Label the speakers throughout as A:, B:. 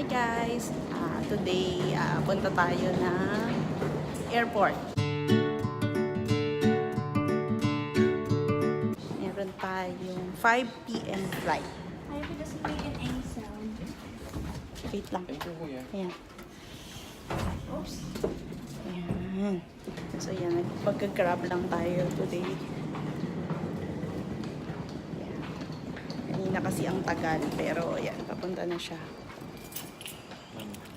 A: guys! Today, punta tayo ng airport. Meron tayong 5 p.m. flight.
B: Ayaw ko kasi make an egg sound.
A: Wait lang. Ayan.
B: Oops.
A: Ayan. So yan, magka-grab lang tayo today. Ayan. Kanina kasi ang tagal, pero ayan, papunta na siya.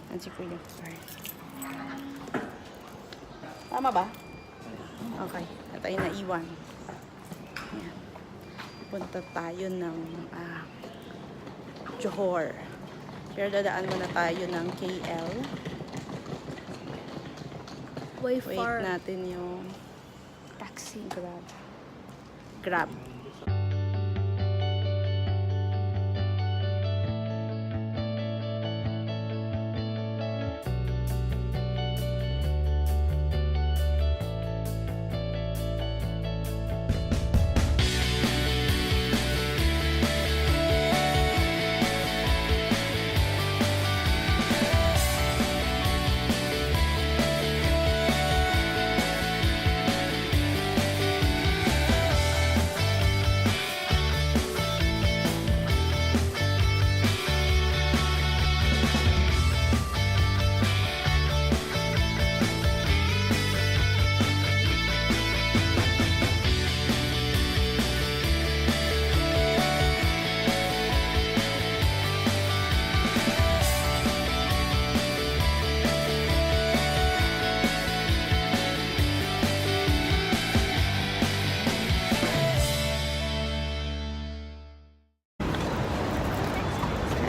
A: Yan si Kuya. Tama ba? Okay. At tayo naiwan. Ayan. Punta tayo ng Johor. Pero dadaan muna tayo ng KL.
B: Way
A: Wait
B: far.
A: natin yung taxi. Grab.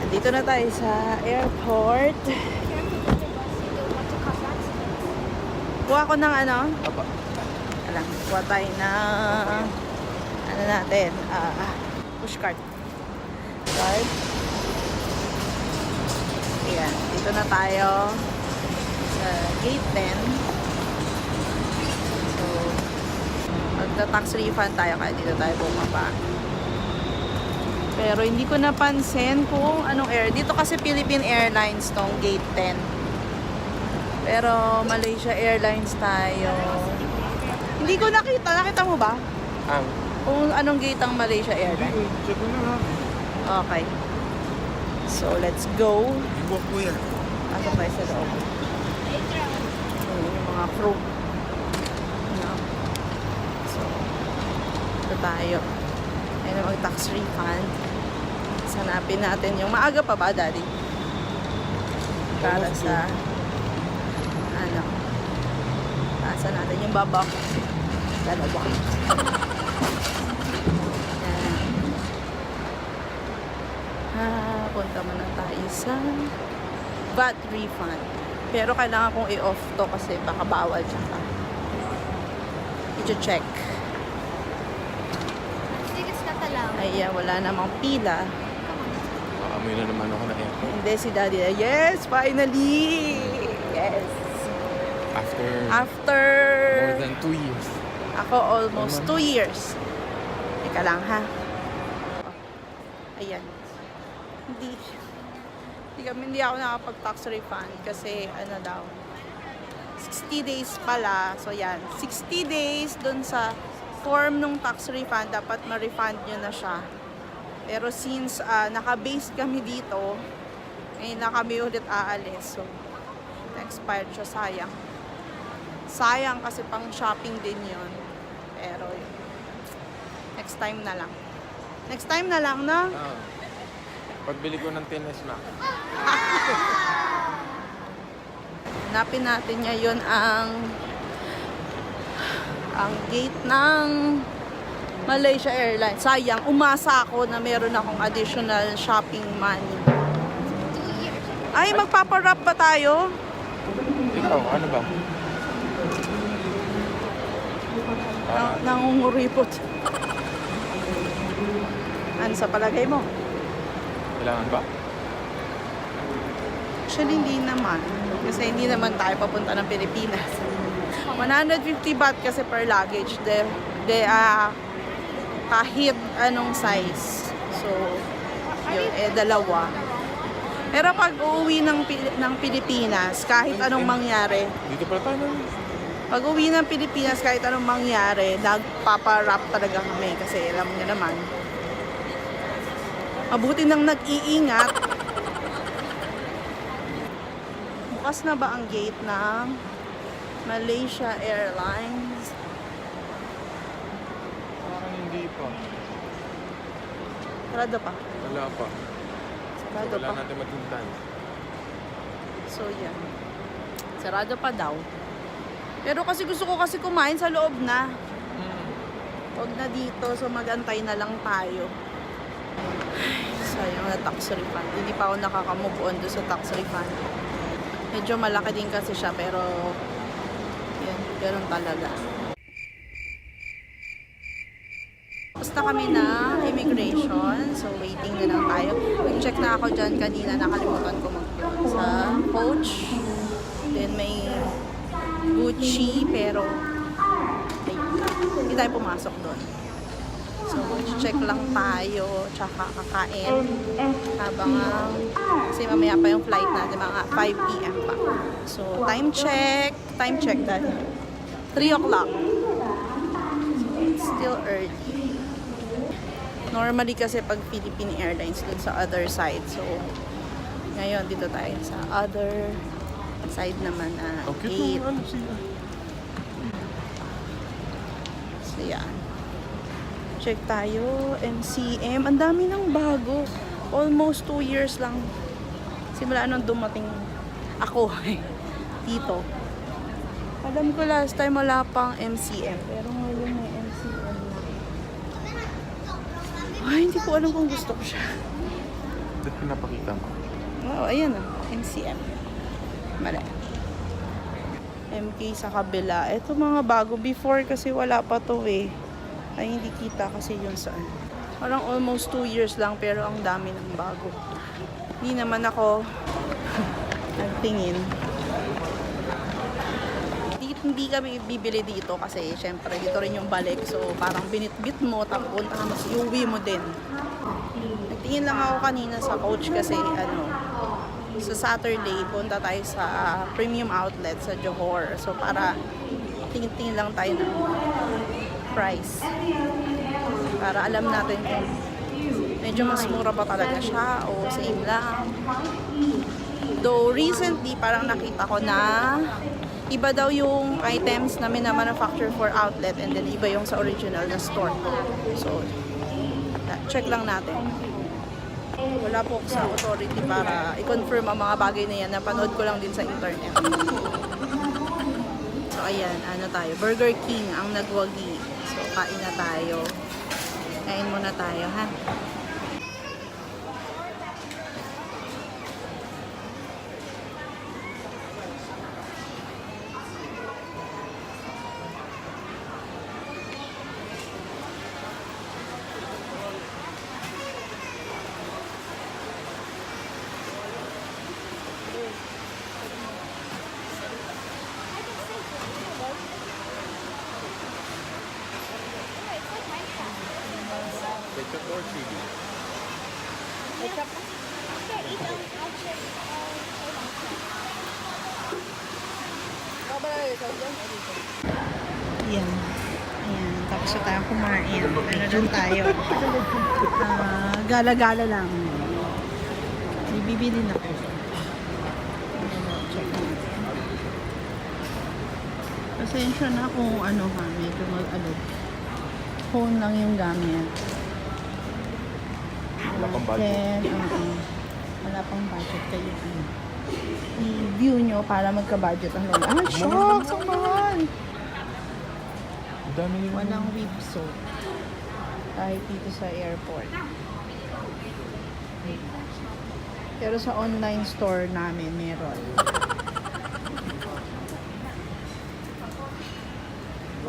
A: Dito na tayo sa airport. Kuha ko ng ano?
C: Apa.
A: Alam, kuha tayo ng ano natin? Pushcart. Card. Ayan, dito na tayo sa gate 10. So, magta-tax refund tayo kaya dito tayo bumaba. Pero hindi ko napansin kung anong air. Dito kasi Philippine Airlines tong gate 10. Pero Malaysia Airlines tayo. Hindi ko nakita. Nakita mo ba? Kung anong gate ang Malaysia Airlines?
C: Check mo na ha.
A: Okay. So, let's go.
C: Ibok ko yan.
A: Pasok tayo sa loob. Yung mga crew. No. So, ito tayo. Ayun ang tax refund. Sanapin natin yung maaga pa ba, Daddy? Para sa ano, nasa natin yung babak. Dalawa. Yan. Punta muna tayo sa VAT refund. Pero kailangan kong i-off to kasi baka bawal siya. I-check.
B: Tigas ka talaw.
A: Ayan, wala namang pila.
C: Amoy na naman ako na airport.
A: Hindi, si Daddy. Yes, finally! Yes.
C: After more than 2 years.
A: Ako almost 2 years. Teka lang, ha? Ayan. Hindi ako nakapag-tax refund kasi ano daw, 60 days pala. So, yan. 60 days dun sa form ng tax refund, dapat ma-refund nyo na siya. Pero since naka-base kami dito, ngayon na kami ulit aalis. So, expired siya. Sayang. Sayang kasi pang shopping din yun. Pero, yun. Next time na lang. Next time na lang, no?
C: Pagbili ko ng tennis na.
A: Hanapin natin ngayon ang gate ng Malaysia Airlines. Sayang, umasa ako na meron akong additional shopping money.
B: 2 years.
A: Ay, magpaparap ba tayo?
C: Ikaw, ano ba?
A: Nangunguripot. Ano sa palagay mo?
C: Kailangan ba?
A: Actually, hindi naman. Kasi hindi naman tayo papunta ng Pilipinas. 150 baht kasi per luggage. Kahit anong size. So, yun, dalawa. Pero pag uuwi ng Pilipinas, kahit anong mangyari,
C: Dito pala tayo na.
A: pag uwi ng Pilipinas, kahit anong mangyari, nagpapa-wrap talaga kami kasi alam niyo naman. Mabuti nang nag-iingat. Bukas na ba ang gate ng Malaysia Airlines?
C: Parang hindi pa.
A: Sarado pa.
C: Wala pa.
A: Sarado
C: Wala
A: pa.
C: natin matintan.
A: So, yan. Sarado pa daw. Pero kasi gusto ko kasi kumain sa loob na. Huwag na dito. So, mag-antay na lang tayo. Sayang na tax refund. Hindi pa ako nakaka-move on doon sa tax refund. Medyo malaki din kasi siya. Pero, yan. Ganun talaga. Tapos na kami na immigration. So, waiting na lang tayo. Nag-check na ako dyan kanina. Nakalimutan ko mag-yun sa coach. Then, may Gucci, pero ayun, hindi tayo pumasok doon. So, check lang tayo, tsaka kakain. Habang, kasi mamaya pa yung flight natin, mga 5 p.m. pa. So, time check dahil 3 o'clock. So, it's still early. Normally kasi pag Philippine Airlines dun sa other side. So, ngayon dito tayo sa other side naman na 8.
C: Ano siya?
A: So, yan. Check tayo. MCM. Ang dami ng bago. Almost 2 years lang. Simula nung dumating ako dito. Alam ko last time wala pang MCM. Pero ngayon may MCM na. Ay, hindi ko alam kung gusto ko siya.
C: Ba't pinapakita mo?
A: Oh, ayan na. MCM. Mali. MK sa kabila. Ito mga bago. Before kasi wala pa to eh. Ay, hindi kita kasi yun saan. Parang almost 2 years lang pero ang dami ng bago. Hindi naman ako nagtingin. Hindi kami bibili dito kasi syempre dito rin yung balik. So parang binitbit mo tapos mas iuwi mo din. Nagtingin lang ako kanina sa coach kasi sa Saturday punta tayo sa premium outlet sa Johor. So para tingin-tingin lang tayo ng price. Para alam natin kung medyo mas mura pa talaga siya o same lang. Though recently parang nakita ko na iba daw yung items na mina-manufacture for outlet and then iba yung sa original na store. So, check lang natin. Wala po sa authority para i-confirm ang mga bagay na yan. Napanood ko lang din sa internet. So, ayan. Ano tayo? Burger King ang nagwagi. So, kain na tayo. Kain muna tayo, ha?
C: Ketchup or chili? Yan. Ayan. Tapos na tayo kumain. Ano lang tayo? Gala-gala lang. Bibili na ako. Check natin. Pasensya na kung ano ha. Medyo phone lang yung gamit. Wala pang budget.
A: Wala pang budget kayo. I-view nyo para magka-budget ang lola. Ah, shucks! Ang mahal!
C: Ang dami nila.
A: Walang rib soap. Kahit dito sa airport. Pero sa online store namin, meron.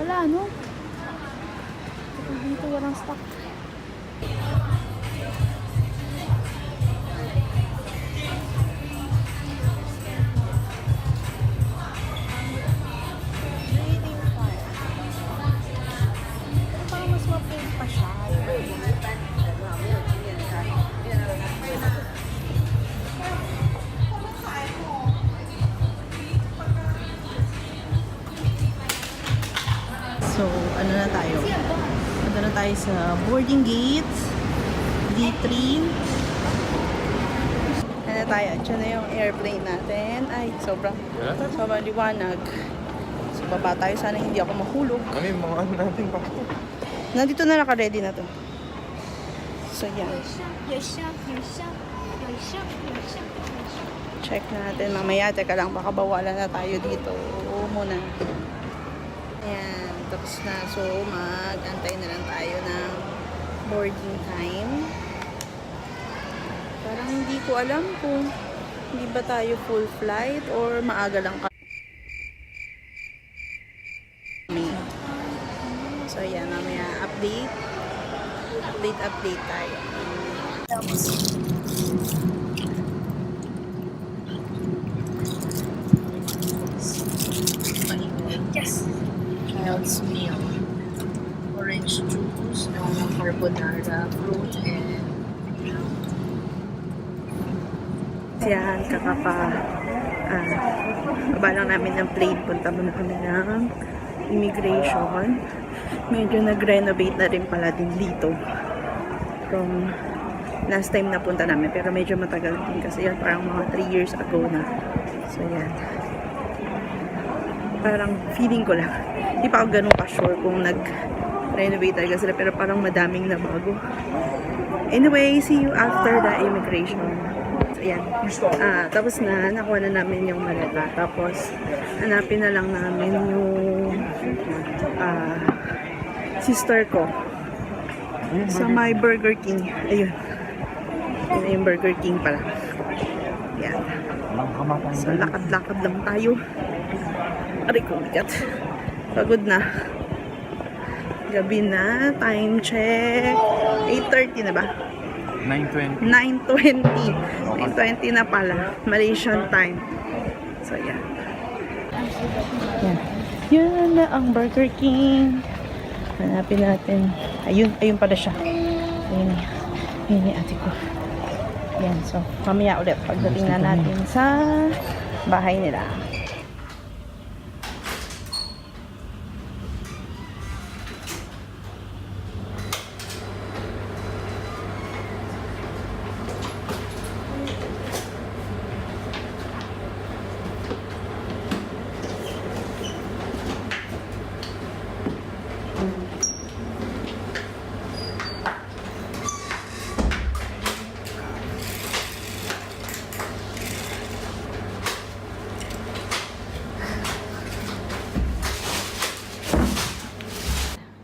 A: Wala, no? Dito walang stock. tayo sa boarding gates. D3. Ano tayo? Diyan na yung airplane natin. Ay, sobrang liwanag. So, baba tayo. Sana hindi ako mahulog.
D: Kami, mga ano natin pa.
A: Nandito na naka-ready na to. So, yan. Check natin. Mamaya, teka lang. Baka bawalan na tayo dito. Muna. Ayan. Tapos na. So, mag-antay na lang tayo ng boarding time. Parang hindi ko alam kung hindi ba tayo full flight or maaga lang kami. So, yan. Mamaya update tayo.
B: Yes.
C: Child's meal. Orange juice, carbonara, fruit, and
A: Yan, baba lang namin ng plane. Punta muna kami ng immigration. Medyo nag-renovate na rin pala din dito. From last time na punta namin. Pero medyo matagal din kasi yan. Parang mga 3 years ago na. So, yan. Parang feeling ko lang. Hindi pa ako ganun pa-sure kung nag-renovate talaga sila. Pero parang madaming na bago. Anyway, see you after the immigration. So, yan. Tapos na, nakuha na namin yung maleta. Tapos, hanapin na lang namin yung sister ko. Sa my Burger King. Ayun. Yun na yung Burger King pala. Yan. So, lakad-lakad lang tayo. Aray ko, bigat. Pagod na. Gabi na. Time check. 8:30 na ba?
D: 9:20.
A: 9:20. 9:20 na pala. Malaysian time. So, yan. Yan. Yun na ang Burger King. Hanapin natin. Ayun pala siya. Ayun yung ate ko. Yan. So, mamaya ulit pagdating na natin sa bahay nila.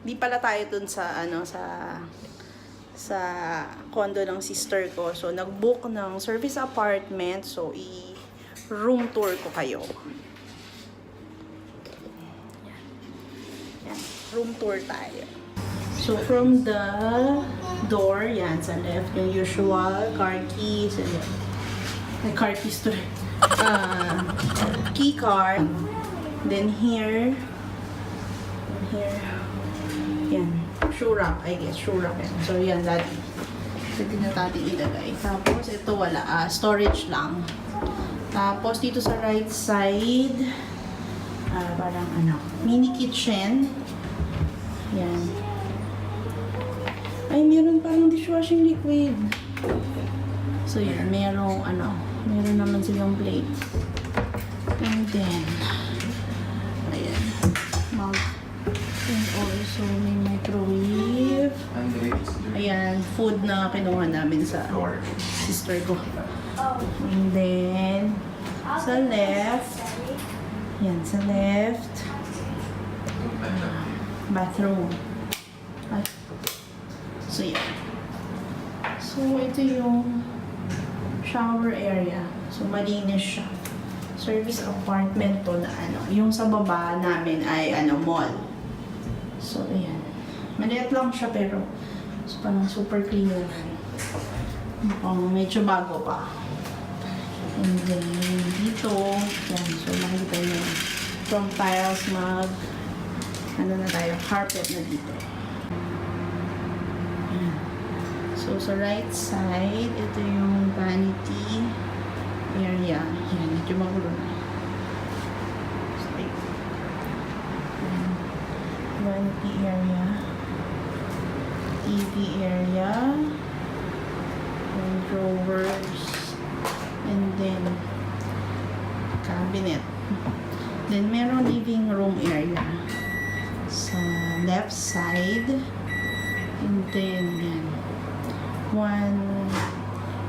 A: Di pala tayo dun sa sa condo ng sister ko. So nag-book ng service apartment. So room tour ko kayo. Yan. Room tour tayo. So from the door, yan sa left yung usual car keys and car keys to key card. Then here yan, shoe rack, I guess, shoe rack yan. So, yan, dati. Pwede na natin ilagay. Tapos, ito wala, storage lang. Tapos, dito sa right side, parang mini kitchen. Yan. Ay, meron parang dishwashing liquid. So, yan, meron naman silang plate. And then, ayan, mount. And also, may microwave. Ayan, food na kinuha namin sa sister ko. And then, sa left, yan, sa left, bathroom. So, yan. So, ito yung shower area. So, malinis siya. Service apartment to na yung sa baba namin ay mall. So, ayan. Maliit lang siya pero parang super clean naman. Mukhang medyo bago pa. And then, dito, yan. So, makikita nyo from tiles na tayo, carpet na dito. Ayan. So, sa right side, ito yung vanity area. Yan, medyo magulo na. Vanity area.
C: TV area. And drawers. And then, cabinet. Then, meron living room area. Sa left side. And then, yan.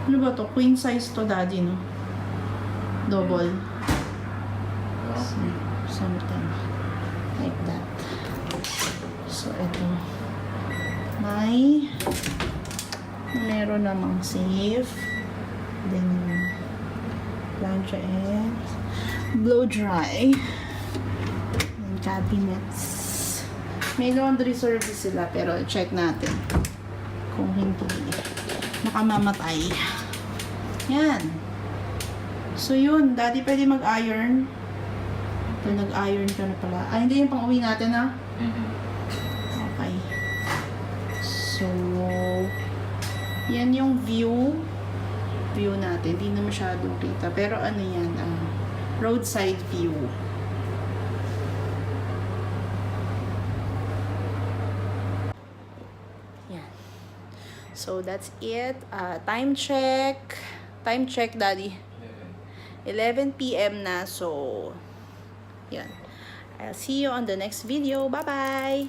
C: Ano ba to? Queen size to, daddy, no? Double. So, something like that. So, ito. Meron namang safe. Then, plancha and blow dry. And cabinets. May laundry service sila, pero check natin kung hindi makamamatay. Yan. So, yun. Daddy, pwede mag-iron. So, nag-iron ka na pala. Ay, hindi yung pang-uwi natin, ha? Okay. So, yan yung view natin. Hindi na masyadong kita. Pero ano yan, roadside view. Yan. So, that's it. Time check. Time check, daddy. 11 p.m. na. So, yan. I'll see you on the next video. Bye-bye!